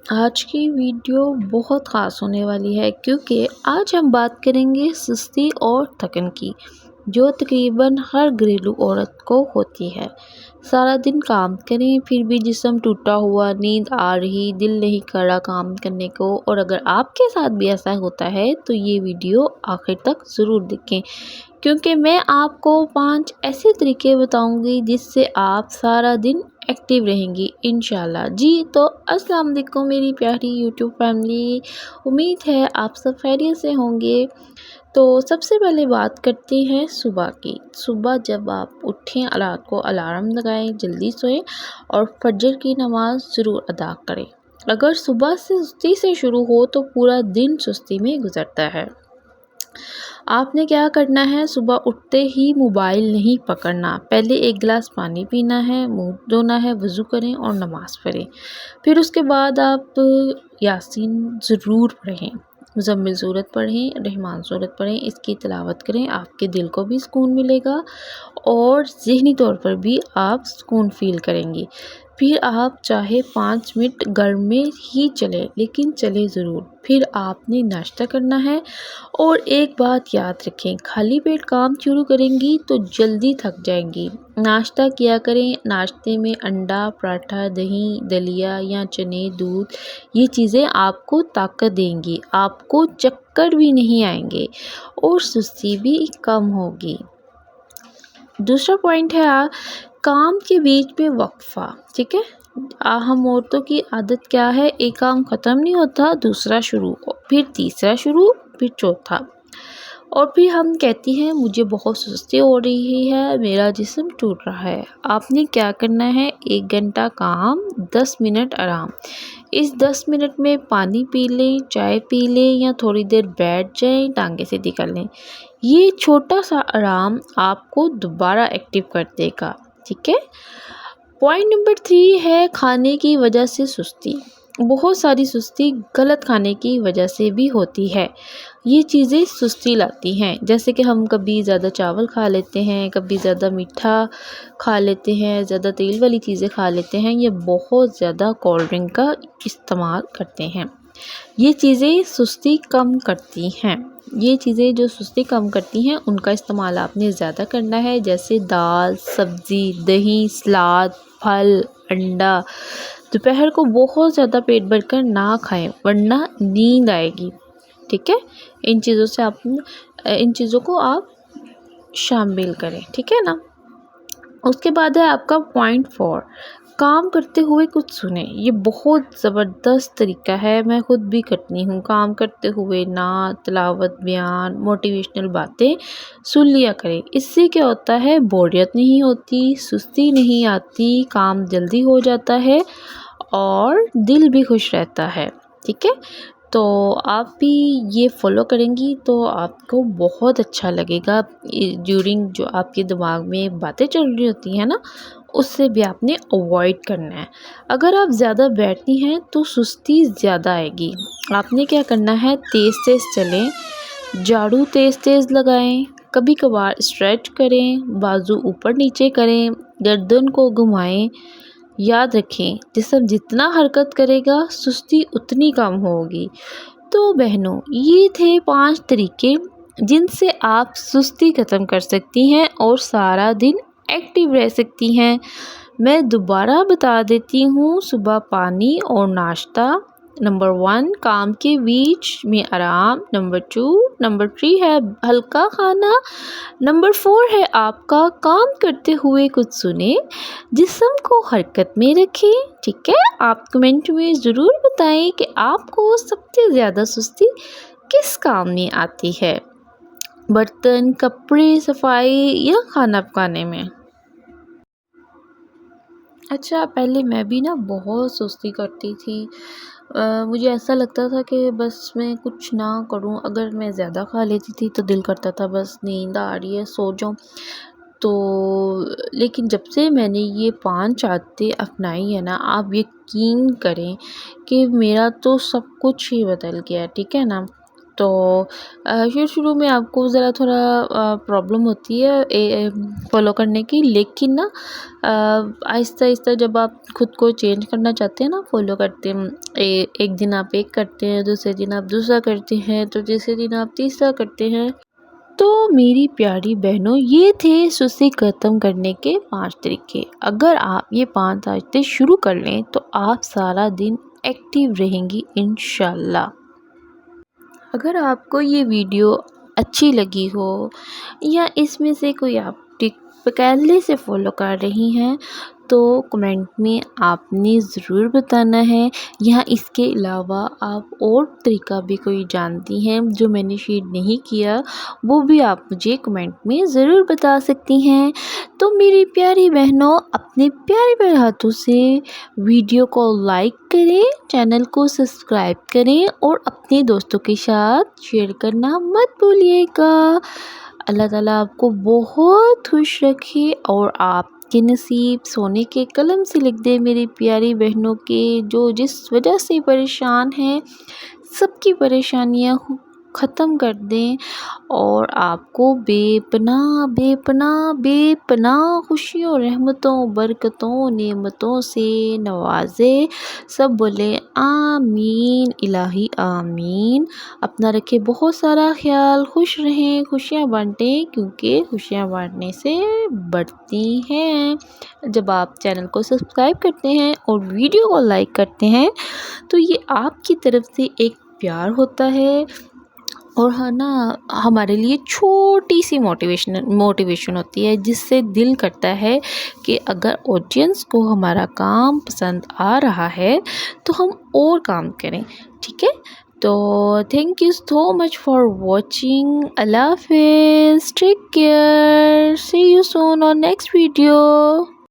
آج کی ویڈیو بہت خاص ہونے والی ہے کیونکہ آج ہم بات کریں گے سستی اور تھکن کی، جو تقریباً ہر گھریلو عورت کو ہوتی ہے۔ سارا دن کام کریں پھر بھی جسم ٹوٹا ہوا، نیند آ رہی، دل نہیں کر رہا کام کرنے کو، اور اگر آپ کے ساتھ بھی ایسا ہوتا ہے تو یہ ویڈیو آخر تک ضرور دیکھیں، کیونکہ میں آپ کو 5 ایسے طریقے بتاؤں گی جس سے آپ سارا دن ایکٹیو رہیں گی انشاءاللہ۔ جی تو السلام علیکم میری پیاری یوٹیوب فیملی، امید ہے آپ سب خیریت سے ہوں گے۔ تو سب سے پہلے بات کرتے ہیں صبح کی۔ صبح جب آپ اٹھیں، رات کو الارم لگائیں، جلدی سوئیں اور فجر کی نماز ضرور ادا کریں۔ اگر صبح سے سستی سے شروع ہو تو پورا دن سستی میں گزرتا ہے۔ آپ نے کیا کرنا ہے، صبح اٹھتے ہی موبائل نہیں پکڑنا، پہلے ایک گلاس پانی پینا ہے، منہ دھونا ہے، وضو کریں اور نماز پڑھیں۔ پھر اس کے بعد آپ یاسین ضرور پڑھیں، مزمل سورت پڑھیں، رحمان سورت پڑھیں، اس کی تلاوت کریں، آپ کے دل کو بھی سکون ملے گا اور ذہنی طور پر بھی آپ سکون فیل کریں گی۔ پھر آپ چاہے 5 منٹ گھر میں ہی چلیں لیکن چلیں ضرور۔ پھر آپ نے ناشتہ کرنا ہے، اور ایک بات یاد رکھیں، خالی پیٹ کام شروع کریں گی تو جلدی تھک جائیں گی۔ ناشتہ کیا کریں، ناشتے میں انڈا، پراٹھا، دہی، دلیا یا چنے، دودھ، یہ چیزیں آپ کو طاقت دیں گی، آپ کو چکر بھی نہیں آئیں گے اور سستی بھی کم ہوگی۔ دوسرا پوائنٹ ہے کام کے بیچ میں وقفہ، ٹھیک ہے؟ ہم عورتوں کی عادت کیا ہے، ایک کام ختم نہیں ہوتا دوسرا شروع، پھر تیسرا شروع، پھر چوتھا، اور پھر ہم کہتی ہیں مجھے بہت سستی ہو رہی ہے، میرا جسم ٹوٹ رہا ہے۔ آپ نے کیا کرنا ہے، 1 گھنٹہ کام، 10 منٹ آرام۔ اس 10 منٹ میں پانی پی لیں، چائے پی لیں یا تھوڑی دیر بیٹھ جائیں، ٹانگیں سیدھی کر لیں۔ یہ چھوٹا سا آرام آپ کو دوبارہ ایکٹیو کر دے گا، ٹھیک ہے؟ پوائنٹ نمبر 3 ہے کھانے کی وجہ سے سستی۔ بہت ساری سستی غلط کھانے کی وجہ سے بھی ہوتی ہے۔ یہ چیزیں سستی لاتی ہیں، جیسے کہ ہم کبھی زیادہ چاول کھا لیتے ہیں، کبھی زیادہ میٹھا کھا لیتے ہیں، زیادہ تیل والی چیزیں کھا لیتے ہیں، یا بہت زیادہ کولڈ ڈرنک کا استعمال کرتے ہیں۔ یہ چیزیں سستی کم کرتی ہیں۔ یہ چیزیں جو سستی کم کرتی ہیں ان کا استعمال آپ نے زیادہ کرنا ہے، جیسے دال، سبزی، دہی، سلاد، پھل، انڈا۔ دوپہر کو بہت زیادہ پیٹ بھر کر نہ کھائیں ورنہ نیند آئے گی، ٹھیک ہے؟ ان چیزوں کو آپ شامل کریں، ٹھیک ہے نا؟ اس کے بعد ہے آپ کا پوائنٹ 4، کام کرتے ہوئے کچھ سنیں۔ یہ بہت زبردست طریقہ ہے، میں خود بھی کرتی ہوں، کام کرتے ہوئے نعت، تلاوت، بیان، موٹیویشنل باتیں سن لیا کریں۔ اس سے کیا ہوتا ہے، بوریت نہیں ہوتی، سستی نہیں آتی، کام جلدی ہو جاتا ہے اور دل بھی خوش رہتا ہے، ٹھیک ہے؟ تو آپ بھی یہ فالو کریں گی تو آپ کو بہت اچھا لگے گا۔ ڈیورنگ جو آپ کے دماغ میں باتیں چل رہی ہوتی ہیں نا، اس سے بھی آپ نے اوائڈ کرنا ہے۔ اگر آپ زیادہ بیٹھتی ہیں تو سستی زیادہ آئے گی۔ آپ نے کیا کرنا ہے، تیز تیز چلیں، جھاڑو تیز تیز لگائیں، کبھی کبھار اسٹریچ کریں، بازو اوپر نیچے کریں، گردن کو گھمائیں۔ یاد رکھیں، جسم جتنا حرکت کرے گا سستی اتنی کم ہوگی۔ تو بہنوں، یہ تھے 5 طریقے جن سے آپ سستی ختم کر سکتی ہیں اور سارا دن ایکٹیو رہ سکتی ہیں۔ میں دوبارہ بتا دیتی ہوں، صبح پانی اور ناشتہ، نمبر 1 کام کے بیچ میں آرام، نمبر 2 نمبر 3 ہے ہلکا کھانا، نمبر 4 ہے آپ کا کام کرتے ہوئے کچھ سنیں، جسم کو حرکت میں رکھیں، ٹھیک ہے؟ آپ کمنٹ میں ضرور بتائیں کہ آپ کو سب سے زیادہ سستی کس کام میں آتی ہے، برتن، کپڑے صفائی یا کھانا پکانے میں؟ اچھا، پہلے میں بھی نا بہت سستی کرتی تھی۔ مجھے ایسا لگتا تھا کہ بس میں کچھ نہ کروں، اگر میں زیادہ کھا لیتی تھی تو دل کرتا تھا بس نیند آ رہی ہے سو جاؤں۔ تو لیکن جب سے میں نے یہ 5 عادتیں اپنائی ہے نا، آپ یقین کریں کہ میرا تو سب کچھ ہی بدل گیا، ٹھیک ہے نا؟ تو شروع میں آپ کو ذرا تھوڑا پرابلم ہوتی ہے فالو کرنے کی، لیکن نا آہستہ آہستہ جب آپ خود کو چینج کرنا چاہتے ہیں نا، فالو کرتے ہیں، ایک دن آپ ایک کرتے ہیں، دوسرے دن آپ دوسرا کرتے ہیں، تو تیسرے دن آپ تیسرا کرتے ہیں۔ تو میری پیاری بہنوں، یہ تھے سستی ختم کرنے کے 5 طریقے۔ اگر آپ یہ 5 عادتیں شروع کر لیں تو آپ سارا دن ایکٹیو رہیں گی انشاءاللہ۔ اگر آپ کو یہ ویڈیو اچھی لگی ہو یا اس میں سے کوئی آپ ٹپ بقاعدگی سے فالو کر رہی ہیں تو کمنٹ میں آپ نے ضرور بتانا ہے، یا اس کے علاوہ آپ اور طریقہ بھی کوئی جانتی ہیں جو میں نے شیئر نہیں کیا، وہ بھی آپ مجھے کمنٹ میں ضرور بتا سکتی ہیں۔ تو میری پیاری بہنوں، اپنے پیارے پیارے ہاتھوں سے ویڈیو کو لائک کریں، چینل کو سبسکرائب کریں اور اپنے دوستوں کے ساتھ شیئر کرنا مت بھولیے گا۔ اللہ تعالیٰ آپ کو بہت خوش رکھے اور آپ کے نصیب سونے کے قلم سے لکھ دے میری پیاری بہنوں کے، جو جس وجہ سے پریشان ہیں سب کی پریشانیاں ختم کر دیں اور آپ کو بے پناہ خوشیوں، رحمتوں، برکتوں، نعمتوں سے نوازے۔ سب بولے آمین الہی آمین۔ اپنا رکھے بہت سارا خیال، خوش رہیں، خوشیاں بانٹیں، کیونکہ خوشیاں بانٹنے سے بڑھتی ہیں۔ جب آپ چینل کو سبسکرائب کرتے ہیں اور ویڈیو کو لائک کرتے ہیں تو یہ آپ کی طرف سے ایک پیار ہوتا ہے اور نا ہمارے لیے چھوٹی سی موٹیویشن ہوتی ہے، جس سے دل کرتا ہے کہ اگر آڈینس کو ہمارا کام پسند آ رہا ہے تو ہم اور کام کریں، ٹھیک ہے؟ تو thank you so much for watching. اللہ حافظ، take care, see you soon on next video.